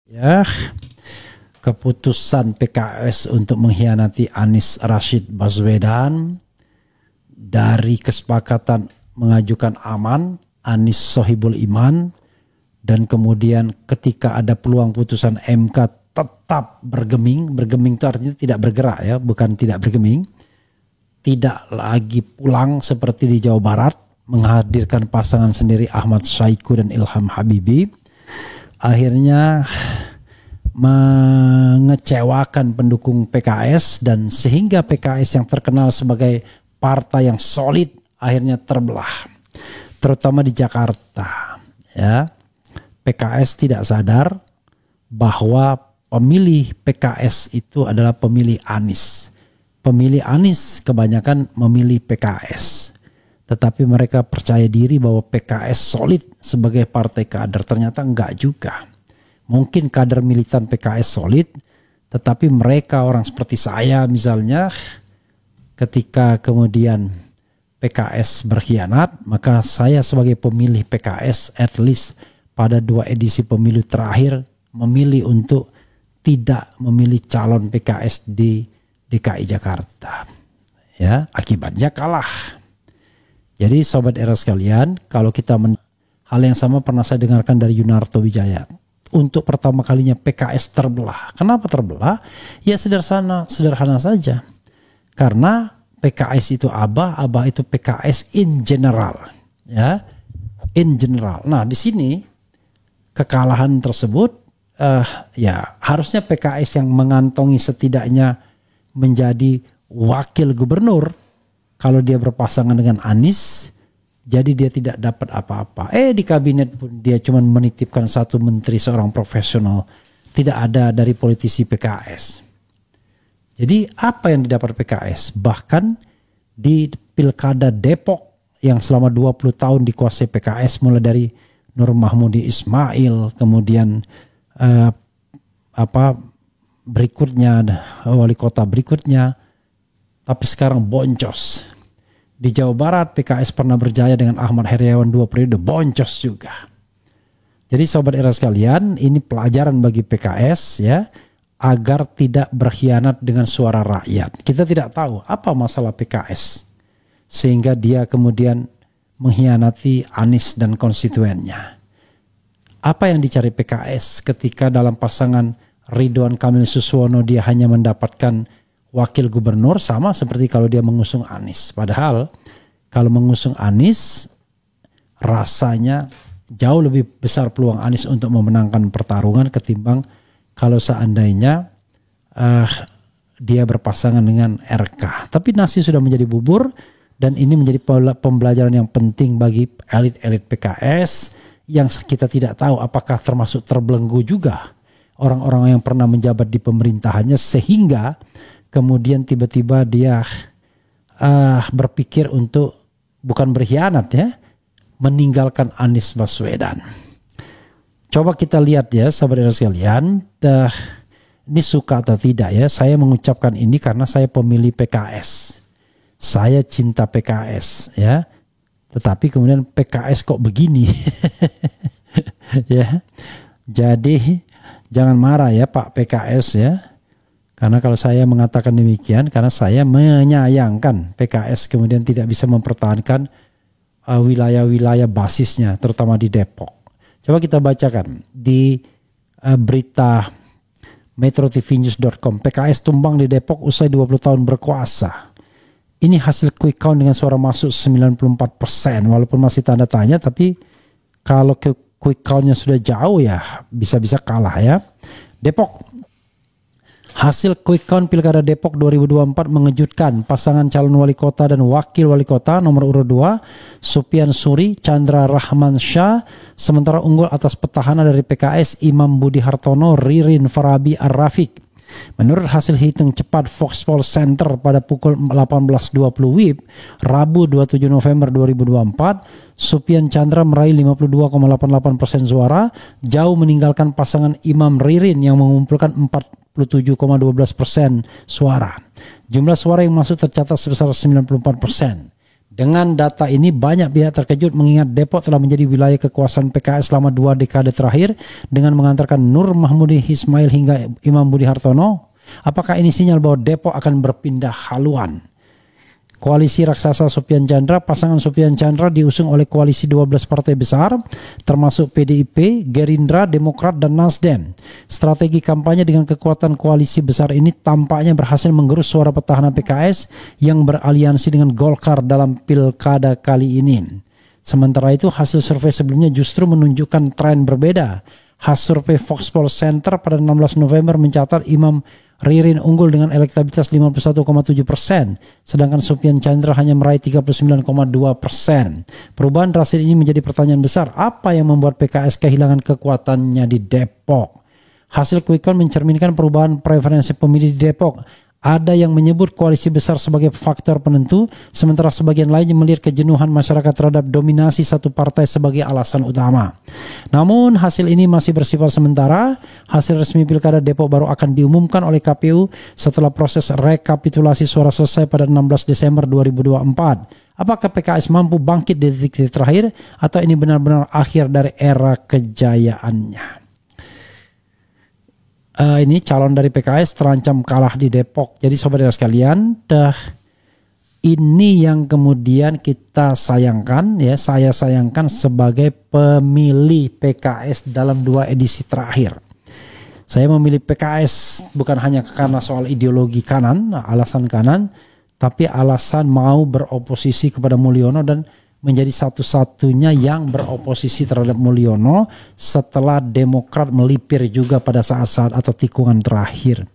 Ya, keputusan PKS untuk mengkhianati Anies Rashid Baswedan dari kesepakatan mengajukan aman Anies Sohibul Iman, dan kemudian ketika ada peluang putusan MK tetap bergeming itu artinya tidak bergerak ya, bukan tidak bergeming, tidak lagi pulang seperti di Jawa Barat menghadirkan pasangan sendiri Ahmad Saiku dan Ilham Habibi. Akhirnya mengecewakan pendukung PKS, dan sehingga PKS yang terkenal sebagai partai yang solid akhirnya terbelah, terutama di Jakarta. Ya, PKS tidak sadar bahwa pemilih PKS itu adalah pemilih Anies. Pemilih Anies kebanyakan memilih PKS. Tetapi mereka percaya diri bahwa PKS solid sebagai partai kader. Ternyata enggak juga. Mungkin kader militan PKS solid, tetapi mereka orang seperti saya misalnya, ketika kemudian PKS berkhianat, maka saya sebagai pemilih PKS at least pada 2 edisi pemilu terakhir memilih untuk tidak memilih calon PKS di DKI Jakarta. Ya, akibatnya kalah. Jadi sobat era sekalian, kalau kita hal yang sama pernah saya dengarkan dari Yunarto Wijaya. Untuk pertama kalinya PKS terbelah. Kenapa terbelah? Ya sederhana saja. Karena PKS itu Abah itu PKS in general. Ya, in general. Nah di sini kekalahan tersebut ya harusnya PKS yang mengantongi setidaknya menjadi wakil gubernur. Kalau dia berpasangan dengan Anies, jadi dia tidak dapat apa-apa. Di kabinet pun dia cuma menitipkan 1 menteri seorang profesional. Tidak ada dari politisi PKS. Jadi apa yang didapat PKS? Bahkan di Pilkada Depok yang selama 20 tahun dikuasai PKS, mulai dari Nur Mahmudi Ismail, kemudian berikutnya wali kota berikutnya, tapi sekarang boncos. Di Jawa Barat PKS pernah berjaya dengan Ahmad Heriawan 2 periode, boncos juga. Jadi sobat era sekalian, ini pelajaran bagi PKS ya, agar tidak berkhianat dengan suara rakyat. Kita tidak tahu apa masalah PKS sehingga dia kemudian mengkhianati Anies dan konstituennya. Apa yang dicari PKS ketika dalam pasangan Ridwan Kamil Suswono dia hanya mendapatkan wakil gubernur, sama seperti kalau dia mengusung Anies. Padahal kalau mengusung Anies rasanya jauh lebih besar peluang Anies untuk memenangkan pertarungan ketimbang kalau seandainya dia berpasangan dengan RK. Tapi nasi sudah menjadi bubur, dan ini menjadi pembelajaran yang penting bagi elit-elit PKS yang kita tidak tahu apakah termasuk terbelenggu juga orang-orang yang pernah menjabat di pemerintahannya, sehingga kemudian tiba-tiba dia berpikir untuk bukan berkhianat ya, meninggalkan Anies Baswedan. Coba kita lihat ya sahabat sekalian, ini suka atau tidak ya, saya mengucapkan ini karena saya pemilih PKS. Saya cinta PKS ya. Tetapi kemudian PKS kok begini. Ya. Jadi jangan marah ya Pak PKS ya. Karena kalau saya mengatakan demikian, karena saya menyayangkan PKS kemudian tidak bisa mempertahankan wilayah-wilayah basisnya, terutama di Depok. Coba kita bacakan di berita metrotvnews.com. PKS tumbang di Depok usai 20 tahun berkuasa. Ini hasil quick count dengan suara masuk 94%. Walaupun masih tanda tanya, tapi kalau quick countnya sudah jauh ya bisa-bisa kalah ya. Depok. Hasil quick count Pilkada Depok 2024 mengejutkan. Pasangan calon wali kota dan wakil wali kota nomor urut 2 Supian Suri, Chandra Rahman Shah, sementara unggul atas petahana dari PKS Imam Budi Hartono, Ririn Farabi Ar-Rafiq. Menurut hasil hitung cepat Foxpol Center pada pukul 18.20 WIB Rabu 27 November 2024, Supian Chandra meraih 52,88% suara, jauh meninggalkan pasangan Imam Ririn yang mengumpulkan 47,12% suara. Jumlah suara yang masuk tercatat sebesar 94%. Dengan data ini banyak pihak terkejut mengingat Depok telah menjadi wilayah kekuasaan PKS selama 2 dekade terakhir dengan mengantarkan Nur Mahmudi Ismail hingga Imam Budi Hartono. Apakah ini sinyal bahwa Depok akan berpindah haluan? Koalisi raksasa Sopyan Chandra, pasangan Sopyan Chandra diusung oleh koalisi 12 partai besar termasuk PDIP, Gerindra, Demokrat, dan Nasdem. Strategi kampanye dengan kekuatan koalisi besar ini tampaknya berhasil menggerus suara petahana PKS yang beraliansi dengan Golkar dalam pilkada kali ini. Sementara itu hasil survei sebelumnya justru menunjukkan tren berbeda. Hasil survei Foxpol Center pada 16 November mencatat Imam Ririn unggul dengan elektabilitas 51,7%, sedangkan Sopyan Chandra hanya meraih 39,2%. Perubahan drastis ini menjadi pertanyaan besar, apa yang membuat PKS kehilangan kekuatannya di Depok? Hasil quick count mencerminkan perubahan preferensi pemilih di Depok. Ada yang menyebut koalisi besar sebagai faktor penentu, sementara sebagian lainnya melihat kejenuhan masyarakat terhadap dominasi satu partai sebagai alasan utama. Namun hasil ini masih bersifat sementara. Hasil resmi Pilkada Depok baru akan diumumkan oleh KPU setelah proses rekapitulasi suara selesai pada 16 Desember 2024. Apakah PKS mampu bangkit di detik terakhir atau ini benar-benar akhir dari era kejayaannya? Ini calon dari PKS terancam kalah di Depok. Jadi saudara sekalian, ini yang kemudian kita sayangkan, ya, saya sayangkan sebagai pemilih PKS dalam 2 edisi terakhir. Saya memilih PKS bukan hanya karena soal ideologi kanan, alasan kanan, tapi alasan mau beroposisi kepada Mulyono dan menjadi satu-satunya yang beroposisi terhadap Mulyono setelah Demokrat melipir juga pada saat-saat atau tikungan terakhir.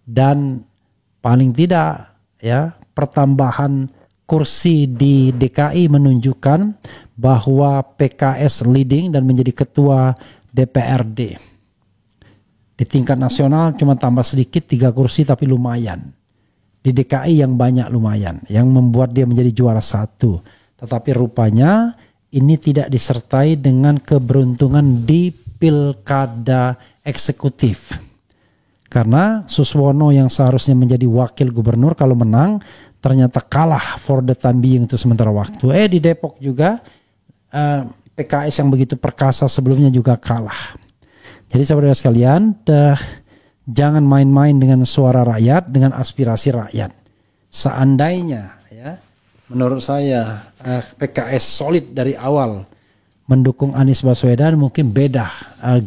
Dan paling tidak, ya, pertambahan kursi di DKI menunjukkan bahwa PKS leading dan menjadi ketua DPRD. Di tingkat nasional cuma tambah sedikit 3 kursi tapi lumayan. Di DKI yang banyak lumayan, yang membuat dia menjadi juara 1. Tetapi rupanya ini tidak disertai dengan keberuntungan di pilkada eksekutif. Karena Suswono yang seharusnya menjadi wakil gubernur kalau menang ternyata kalah for the time being untuk sementara waktu. Di Depok juga PKS yang begitu perkasa sebelumnya juga kalah. Jadi saudara sekalian, jangan main-main dengan suara rakyat, dengan aspirasi rakyat. Seandainya, ya, menurut saya PKS solid dari awal mendukung Anies Baswedan, mungkin beda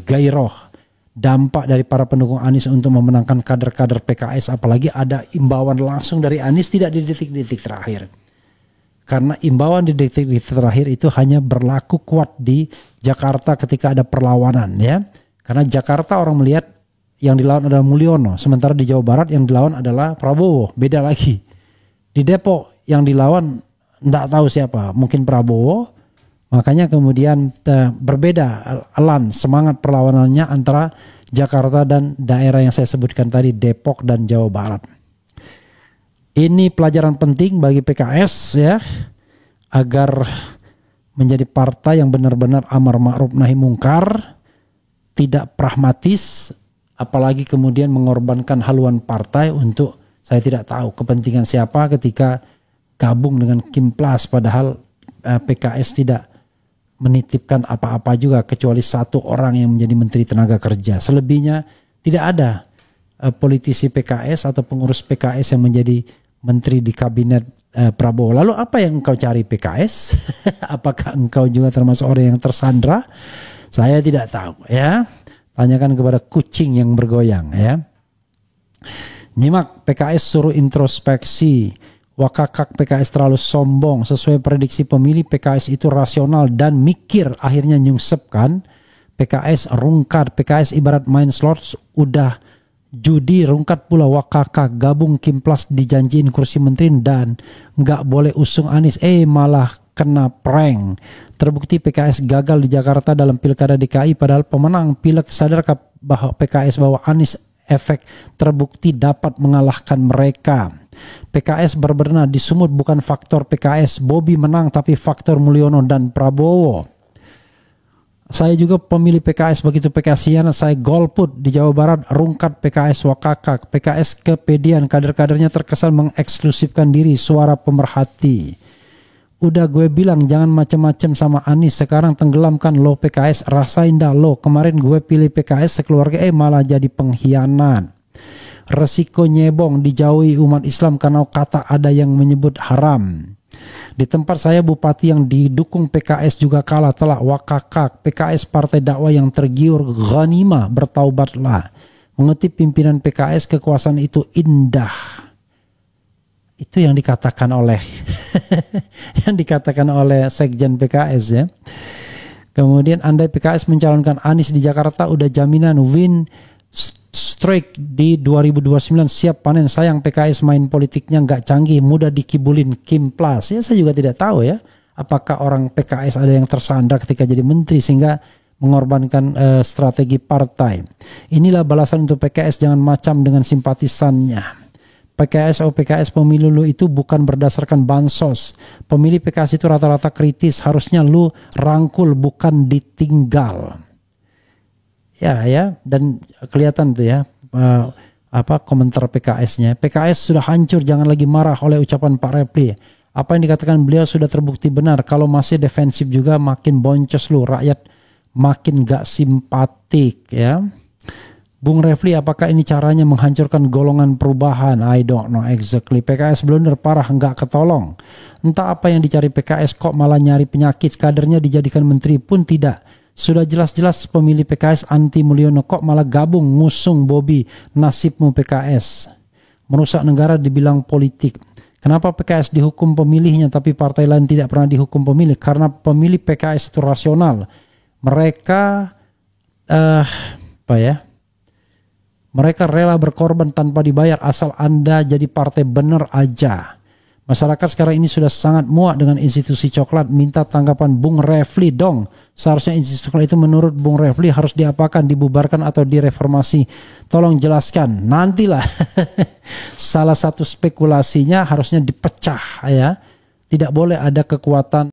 gairah dampak dari para pendukung Anies untuk memenangkan kader-kader PKS, apalagi ada imbauan langsung dari Anies tidak di detik-detik terakhir. Karena imbauan di detik-detik terakhir itu hanya berlaku kuat di Jakarta ketika ada perlawanan, ya. Karena Jakarta orang melihat yang dilawan adalah Mulyono, sementara di Jawa Barat yang dilawan adalah Prabowo, beda lagi. Di Depok yang dilawan tidak tahu siapa, mungkin Prabowo. Makanya kemudian berbeda elan semangat perlawanannya antara Jakarta dan daerah yang saya sebutkan tadi, Depok dan Jawa Barat. Ini pelajaran penting bagi PKS, ya, agar menjadi partai yang benar-benar amar ma'ruf nahi mungkar, tidak pragmatis, apalagi kemudian mengorbankan haluan partai untuk saya tidak tahu kepentingan siapa ketika gabung dengan Kimplas, padahal PKS tidak menitipkan apa-apa juga kecuali 1 orang yang menjadi Menteri Tenaga Kerja. Selebihnya tidak ada politisi PKS atau pengurus PKS yang menjadi menteri di kabinet Prabowo. Lalu apa yang engkau cari PKS? Apakah engkau juga termasuk orang yang tersandra? Saya tidak tahu, ya. Tanyakan kepada kucing yang bergoyang, ya. Nyimak, PKS suruh introspeksi. Wakakak PKS terlalu sombong. Sesuai prediksi pemilih, PKS itu rasional dan mikir, akhirnya nyungsep kan. PKS rungkat. PKS ibarat main slots, udah judi rungkat pula. Wakakak gabung Kimplas dijanjiin kursi menteri dan nggak boleh usung Anies, malah kena prank. Terbukti PKS gagal di Jakarta dalam pilkada DKI padahal pemenang pilek. Sadarkah bahwa PKS bahwa Anies efek terbukti dapat mengalahkan mereka. PKS berbenah di Sumut bukan faktor PKS Bobi menang tapi faktor Mulyono dan Prabowo. Saya juga pemilih PKS, begitu PKS hianat saya golput di Jawa Barat. Rungkat PKS wakakak. PKS kepedean, kader-kadernya terkesan mengeksklusifkan diri, suara pemerhati. Udah gue bilang jangan macem-macem sama Anies, sekarang tenggelamkan lo PKS, rasain dah lo. Kemarin gue pilih PKS sekeluarga malah jadi pengkhianat. Resiko nyebong dijauhi umat Islam karena kata ada yang menyebut haram. Di tempat saya bupati yang didukung PKS juga kalah telak wakakak. PKS partai dakwah yang tergiur ghanimah, bertaubatlah. Mengutip pimpinan PKS, kekuasaan itu indah. Itu yang dikatakan oleh Sekjen PKS ya. Kemudian andai PKS mencalonkan Anies di Jakarta udah jaminan win streak di 2029, siap panen. Sayang PKS main politiknya nggak canggih, mudah dikibulin Kim Plus. Ya saya juga tidak tahu ya apakah orang PKS ada yang tersandar ketika jadi menteri sehingga mengorbankan strategi partai. Inilah balasan untuk PKS, jangan macam dengan simpatisannya. PKS pemilu lu itu bukan berdasarkan bansos. Pemilih PKS itu rata-rata kritis, harusnya lu rangkul bukan ditinggal. Ya, dan kelihatan tuh ya komentar PKS-nya. PKS sudah hancur, jangan lagi marah oleh ucapan Pak Refli. Apa yang dikatakan beliau sudah terbukti benar. Kalau masih defensif juga makin boncos lu, rakyat makin gak simpatik ya. Bung Refli, apakah ini caranya menghancurkan golongan perubahan? I don't know exactly. PKS blunder parah, nggak ketolong. Entah apa yang dicari PKS, kok malah nyari penyakit. Kadernya dijadikan menteri pun tidak. Sudah jelas-jelas pemilih PKS anti Mulyono, kok malah gabung ngusung Bobi. Nasibmu PKS. Merusak negara dibilang politik. Kenapa PKS dihukum pemilihnya tapi partai lain tidak pernah dihukum pemilih? Karena pemilih PKS itu rasional. Mereka mereka rela berkorban tanpa dibayar asal Anda jadi partai benar aja. Masyarakat sekarang ini sudah sangat muak dengan institusi coklat. Minta tanggapan Bung Refli dong. Seharusnya institusi coklat itu menurut Bung Refli harus diapakan, dibubarkan atau direformasi. Tolong jelaskan. Nantilah. Salah satu spekulasinya harusnya dipecah ya. Tidak boleh ada kekuatan